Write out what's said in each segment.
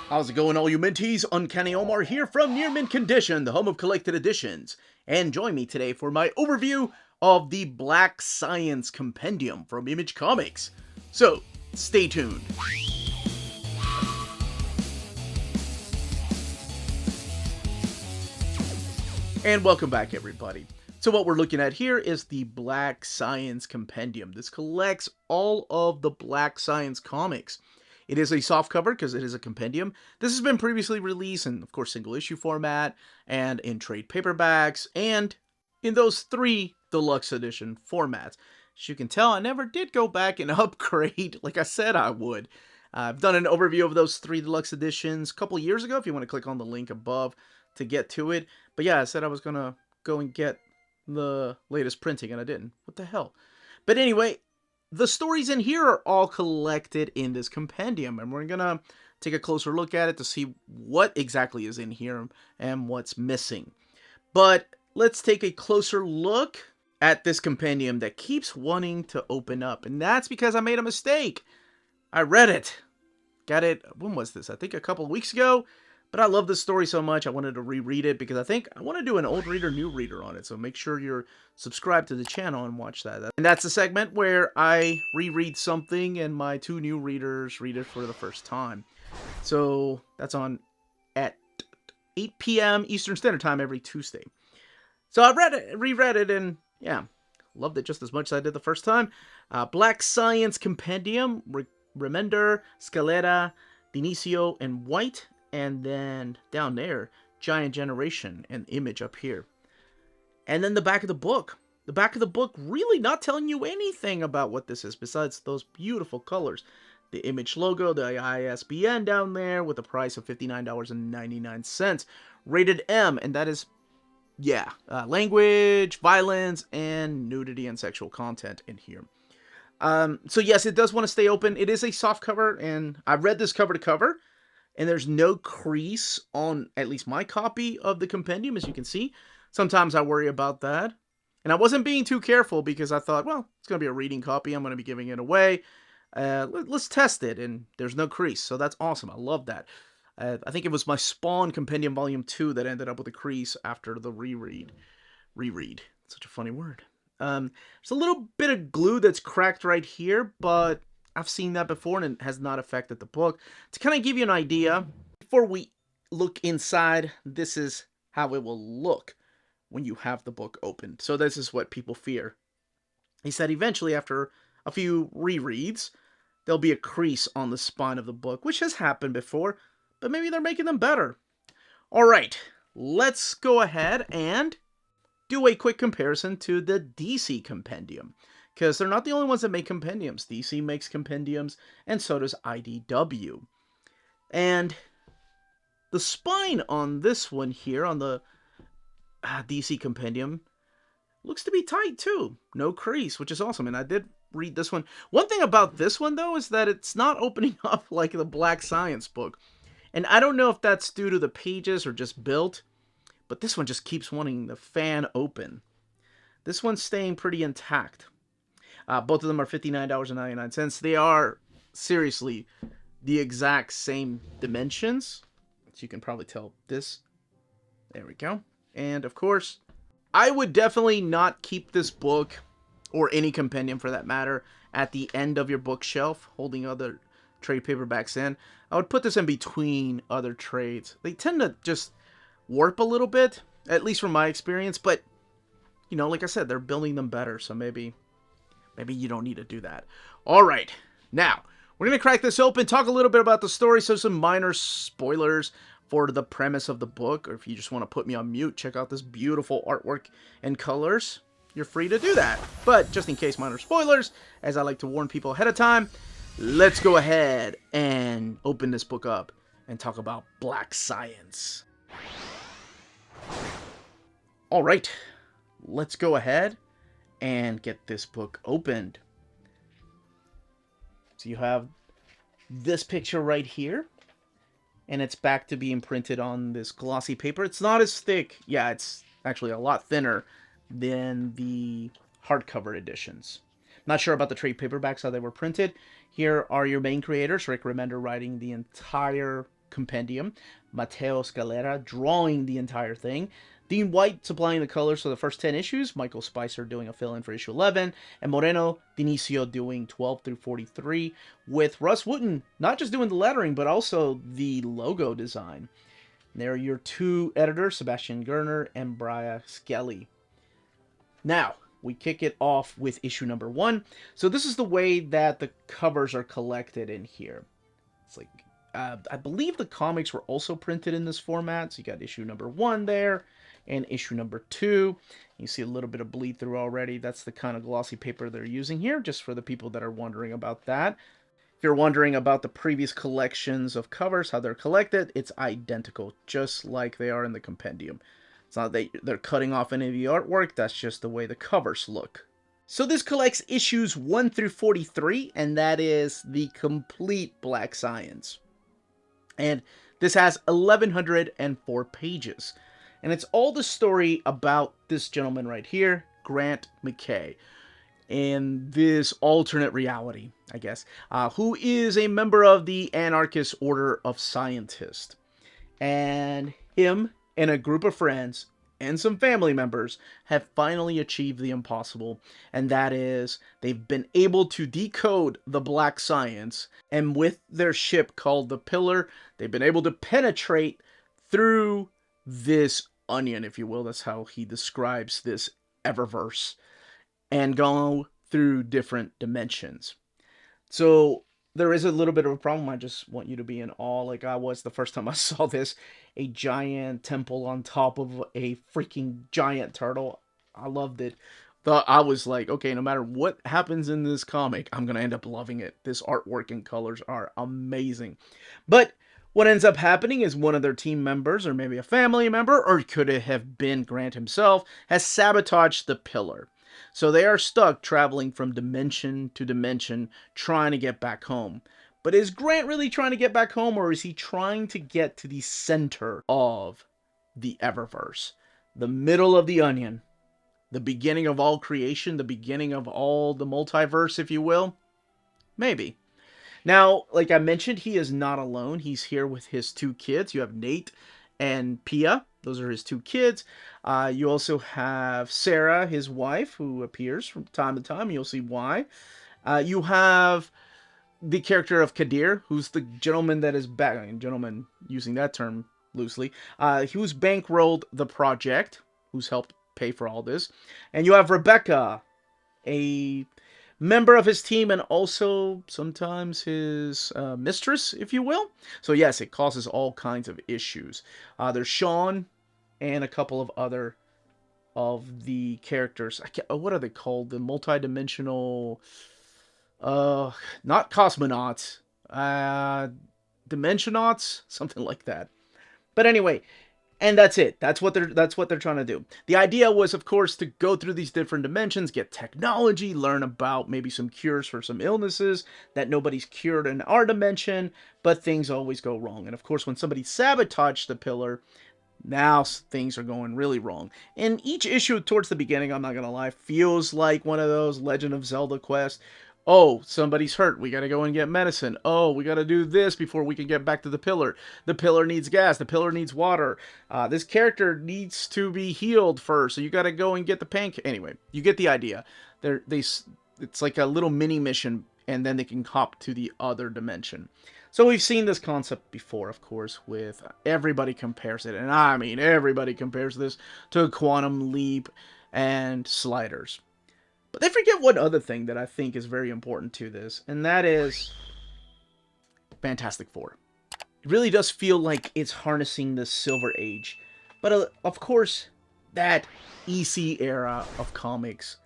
How's it going, all you Minties? Uncanny Omar here from Near Mint Condition, the home of collected editions. And join me today for my overview of the Black Science Compendium from Image Comics. So, stay tuned. And welcome back, everybody. So what we're looking at here is the Black Science Compendium. This collects all of the Black Science comics. It is a softcover because it is a compendium. This has been previously released in, of course, single issue format and in trade paperbacks and in those 3 deluxe edition formats. As you can tell, I never did go back and upgrade like I said I would. I've done an overview of those 3 deluxe editions a couple years ago if you want to click on the link above to get to it. But yeah, I said I was going to go and get the latest printing and I didn't. What the hell? But anyway, the stories in here are all collected in this compendium, and we're gonna take a closer look at it to see what exactly is in here and what's missing. But let's take a closer look at this compendium that keeps wanting to open up, and that's because I made a mistake. I read it. Got it, when was this? I think a couple of weeks ago. But I love this story so much, I wanted to reread it because I think I want to do an old reader, new reader on it. So make sure you're subscribed to the channel and watch that. And that's the segment where I reread something and my 2 new readers read it for the first time. So that's on at 8 p.m. Eastern Standard Time every Tuesday. So I reread it, and yeah, loved it just as much as I did the first time. Black Science Compendium, Remender, Scalera, Dinicio, and White. And then down there, Giant Generation and Image up here. And then the back of the book. The back of the book really not telling you anything about what this is besides those beautiful colors. The Image logo, the ISBN down there with a price of $59.99. Rated M, and that is, yeah, language, violence, and nudity and sexual content in here. So yes, it does want to stay open. It is a soft cover, and I've read this cover to cover. And there's no crease on at least my copy of the compendium, as you can see. Sometimes I worry about that. And I wasn't being too careful because I thought, well, it's going to be a reading copy. I'm going to be giving it away. Let's test it. And there's no crease. So that's awesome. I love that. I think it was my Spawn Compendium Volume 2 that ended up with a crease after the reread. Reread. Such a funny word. There's a little bit of glue that's cracked right here, but I've seen that before and it has not affected the book. To kind of give you an idea, before we look inside, this is how it will look when you have the book opened. So this is what people fear. He said eventually, after a few rereads, there'll be a crease on the spine of the book, which has happened before, but maybe they're making them better. All right, let's go ahead and do a quick comparison to the DC Compendium. Because they're not the only ones that make compendiums. DC makes compendiums, and so does IDW. And the spine on this one here, on the DC compendium, looks to be tight too. No crease, which is awesome. And I did read this one. One thing about this one, though, is that it's not opening up like the Black Science book. And I don't know if that's due to the pages or just built, but this one just keeps wanting the fan open. This one's staying pretty intact. Both of them are $59.99. They are, seriously, the exact same dimensions. As you can probably tell this. There we go. And, of course, I would definitely not keep this book, or any compendium for that matter, at the end of your bookshelf, holding other trade paperbacks in. I would put this in between other trades. They tend to just warp a little bit, at least from my experience. But, you know, like I said, they're building them better, so maybe you don't need to do that. All right, now, we're going to crack this open, talk a little bit about the story, so some minor spoilers for the premise of the book, or if you just want to put me on mute, check out this beautiful artwork and colors, you're free to do that. But just in case minor spoilers, as I like to warn people ahead of time, let's go ahead and open this book up and talk about Black Science. All right, let's go ahead and get this book opened. So you have this picture right here, and it's back to being printed on this glossy paper. It's not as thick. Yeah, it's actually a lot thinner than the hardcover editions. Not sure about the trade paperbacks, how they were printed. Here are your main creators, Rick Remender writing the entire Compendium. Matteo Scalera drawing the entire thing. Dean White supplying the colors for the first 10 issues, Michael Spicer doing a fill-in for issue 11, and Moreno Dinicio doing 12 through 43, with Russ Wooten not just doing the lettering, but also the logo design. And there are your two editors, Sebastian Gerner and Brian Skelly. Now, we kick it off with issue number 1. So this is the way that the covers are collected in here. It's like, I believe the comics were also printed in this format. So you got issue number 1 there, and issue number 2. You see a little bit of bleed through already. That's the kind of glossy paper they're using here, just for the people that are wondering about that. If you're wondering about the previous collections of covers, how they're collected, it's identical, just like they are in the compendium. It's not that they're cutting off any of the artwork, that's just the way the covers look. So this collects issues 1 through 43, and that is the complete Black Science. And this has 1,104 pages. And it's all the story about this gentleman right here, Grant McKay, in this alternate reality, I guess, who is a member of the Anarchist Order of Scientists. And him and a group of friends and some family members have finally achieved the impossible, and that is they've been able to decode the Black Science, and with their ship called the Pillar, they've been able to penetrate through this onion, if you will. That's how he describes this Eververse, and go through different dimensions. So there is a little bit of a problem. I just want you to be in awe like I was the first time I saw this. A giant temple on top of a freaking giant turtle. I loved it. I was like, okay, no matter what happens in this comic, I'm going to end up loving it. This artwork and colors are amazing. But what ends up happening is one of their team members, or maybe a family member, or could it have been Grant himself, has sabotaged the Pillar. So they are stuck traveling from dimension to dimension, trying to get back home. But is Grant really trying to get back home, or is he trying to get to the center of the Eververse? The middle of the onion. The beginning of all creation, the beginning of all the multiverse, if you will? Maybe. Now, like I mentioned, he is not alone. He's here with his 2 kids. You have Nate and Pia. Those are his 2 kids. You also have Sarah, his wife, who appears from time to time. You'll see why. You have the character of Kadir, who's the gentleman that is back. Gentleman, using that term loosely. Who's bankrolled the project, who's helped pay for all this. And you have Rebecca, a member of his team, and also sometimes his mistress, if you will. So yes, it causes all kinds of issues. There's Sean and a couple of other of the characters. What are they called? The multi-dimensional, not cosmonauts, dimensionauts, something like that. But anyway, and that's it. That's what they're trying to do. The idea was, of course, to go through these different dimensions, get technology, learn about maybe some cures for some illnesses that nobody's cured in our dimension, but things always go wrong. And of course, when somebody sabotaged the Pillar, now things are going really wrong. And each issue towards the beginning, I'm not going to lie, feels like one of those Legend of Zelda quests. Oh, somebody's hurt. We got to go and get medicine. Oh, we got to do this before we can get back to the Pillar. The Pillar needs gas. The Pillar needs water. This character needs to be healed first, so you got to go and get the pancake. Anyway, you get the idea. It's like a little mini mission, and then they can hop to the other dimension. So we've seen this concept before, of course, with everybody compares it, and I mean everybody compares this to Quantum Leap and Sliders. But they forget one other thing that I think is very important to this, and that is Fantastic Four. It really does feel like it's harnessing the Silver Age. But of course, that EC era of comics,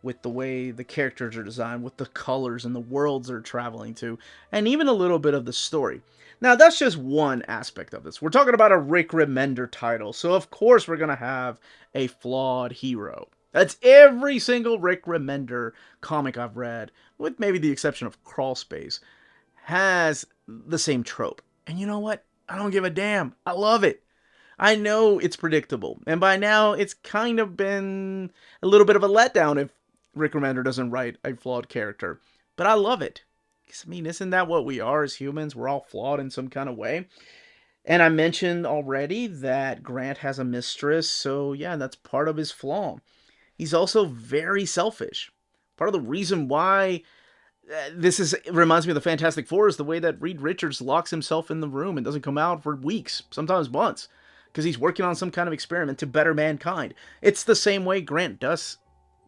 with the way the characters are designed, with the colors and the worlds they're traveling to, and even a little bit of the story. Now, that's just one aspect of this. We're talking about a Rick Remender title, so of course we're going to have a flawed hero. That's every single Rick Remender comic I've read, with maybe the exception of Crawl Space, has the same trope. And you know what? I don't give a damn. I love it. I know it's predictable, and by now it's kind of been a little bit of a letdown if Rick Remender doesn't write a flawed character. But I love it. I mean, isn't that what we are as humans? We're all flawed in some kind of way. And I mentioned already that Grant has a mistress, so yeah, that's part of his flaw. He's also very selfish. Part of the reason why reminds me of the Fantastic Four is the way that Reed Richards locks himself in the room and doesn't come out for weeks, sometimes months, because he's working on some kind of experiment to better mankind. It's the same way Grant does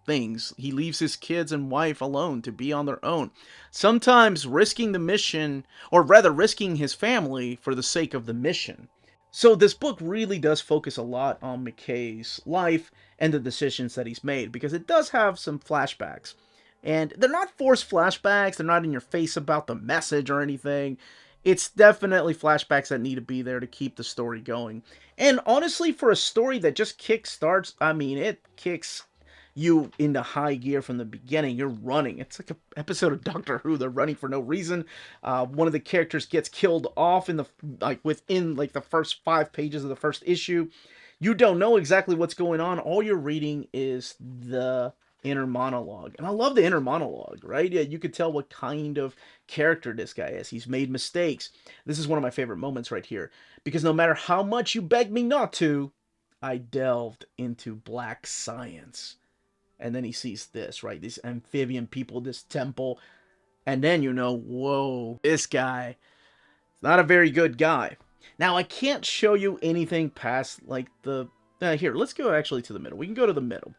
things. He leaves his kids and wife alone to be on their own, sometimes risking the mission, or rather risking his family for the sake of the mission. So this book really does focus a lot on McKay's life and the decisions that he's made, because it does have some flashbacks. And they're not forced flashbacks, they're not in your face about the message or anything. It's definitely flashbacks that need to be there to keep the story going. And honestly, for a story that just kickstarts, I mean, it kicks you into high gear from the beginning. You're running. It's like an episode of Doctor Who. They're running for no reason. One of the characters gets killed off in the within the first 5 pages of the first issue. You don't know exactly what's going on. All you're reading is the inner monologue. And I love the inner monologue, right? Yeah, you could tell what kind of character this guy is. He's made mistakes. This is one of my favorite moments right here. Because no matter how much you begged me not to, I delved into black science. And then he sees this, right? These amphibian people, this temple. And then you know, whoa, this guy is not a very good guy. Now, I can't show you anything past, here, let's go actually to the middle. We can go to the middle.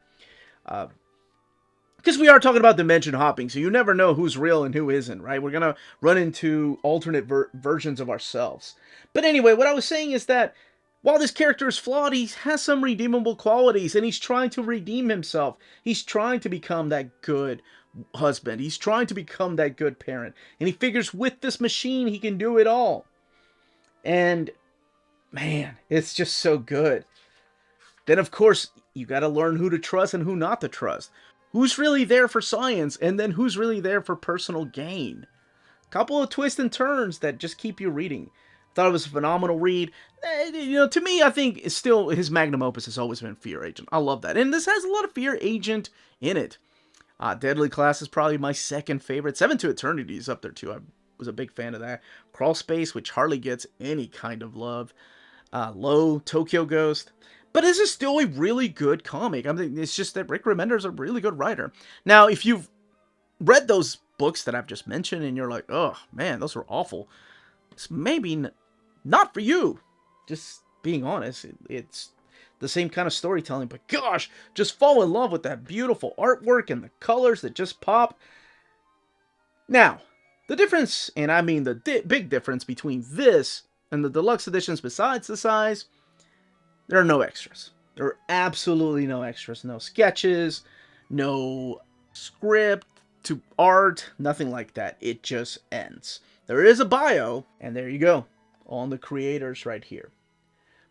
Because we are talking about dimension hopping, so you never know who's real and who isn't, right? We're going to run into alternate versions of ourselves. But anyway, what I was saying is that while this character is flawed, he has some redeemable qualities, and he's trying to redeem himself. He's trying to become that good husband. He's trying to become that good parent. And he figures with this machine, he can do it all. And, man, it's just so good. Then, of course, you got to learn who to trust and who not to trust. Who's really there for science, and then who's really there for personal gain. Couple of twists and turns that just keep you reading. Thought it was a phenomenal read. To me, I think it's still his magnum opus has always been Fear Agent. I love that. And this has a lot of Fear Agent in it. Deadly Class is probably my second favorite. Seven to Eternity is up there too. I was a big fan of that. Crawl Space, which hardly gets any kind of love. Low, Tokyo Ghost. But this is still a really good comic. I mean, it's just that Rick Remender is a really good writer. Now, if you've read those books that I've just mentioned and you're like, oh, man, those were awful, it's maybe not for you. Just being honest, it's the same kind of storytelling, but gosh, just fall in love with that beautiful artwork and the colors that just pop. Now, the difference, and I mean the big difference between this and the deluxe editions besides the size, there are no extras. There are absolutely no extras. No sketches, no script to art, nothing like that. It just ends. There is a bio, and there you go, on the creators right here.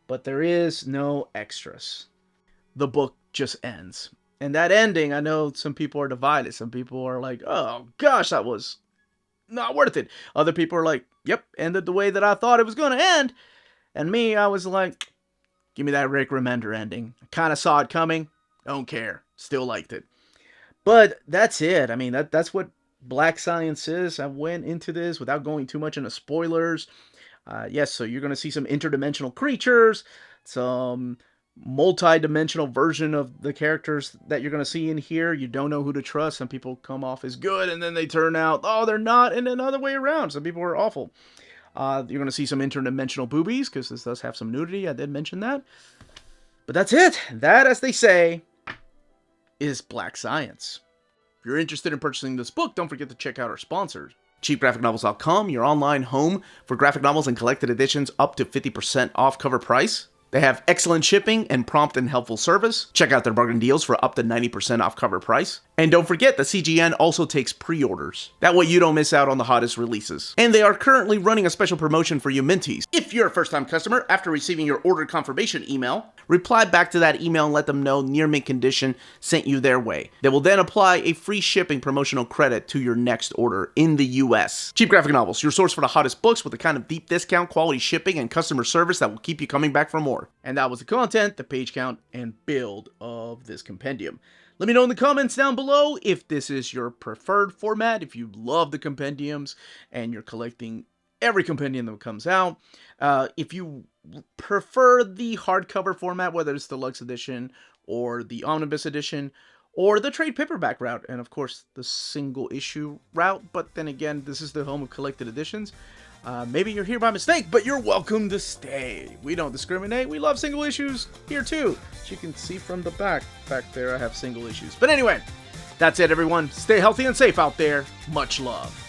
But there is no extras. The book just ends. And that ending, I know some people are divided. Some people are like, oh gosh, that was not worth it. Other people are like, yep, ended the way that I thought it was going to end. And me, I was like, give me that Rick Remender ending. I kind of saw it coming. Don't care. Still liked it. But that's it. I mean, that's what Black Science is. I went into this without going too much into spoilers. Yes, so you're going to see some interdimensional creatures, some multi-dimensional version of the characters that you're going to see in here. You don't know who to trust. Some people come off as good, and then they turn out, oh, they're not, and another way around. Some people are awful. You're going to see some interdimensional boobies, because this does have some nudity. I did mention that. But that's it. That, as they say, is Black Science. If you're interested in purchasing this book, don't forget to check out our sponsors. CheapGraphicNovels.com, your online home for graphic novels and collected editions up to 50% off cover price. They have excellent shipping and prompt and helpful service. Check out their bargain deals for up to 90% off cover price. And don't forget that CGN also takes pre-orders. That way you don't miss out on the hottest releases. And they are currently running a special promotion for you Minties. If you're a first-time customer, after receiving your order confirmation email, reply back to that email and let them know Near Mint Condition sent you their way. They will then apply a free shipping promotional credit to your next order in the US. Cheap Graphic Novels, your source for the hottest books with the kind of deep discount, quality shipping, and customer service that will keep you coming back for more. And that was the content, the page count, and build of this compendium. Let me know in the comments down below if this is your preferred format, if you love the compendiums and you're collecting every compendium that comes out. If you prefer the hardcover format, whether it's the deluxe edition or the omnibus edition, or the trade paperback route, and of course the single issue route, but then again, this is the home of collected editions. Maybe you're here by mistake, but you're welcome to stay. We don't discriminate. We love single issues here too. As you can see from the back there, I have single issues. But anyway, that's it, everyone. Stay healthy and safe out there. Much love.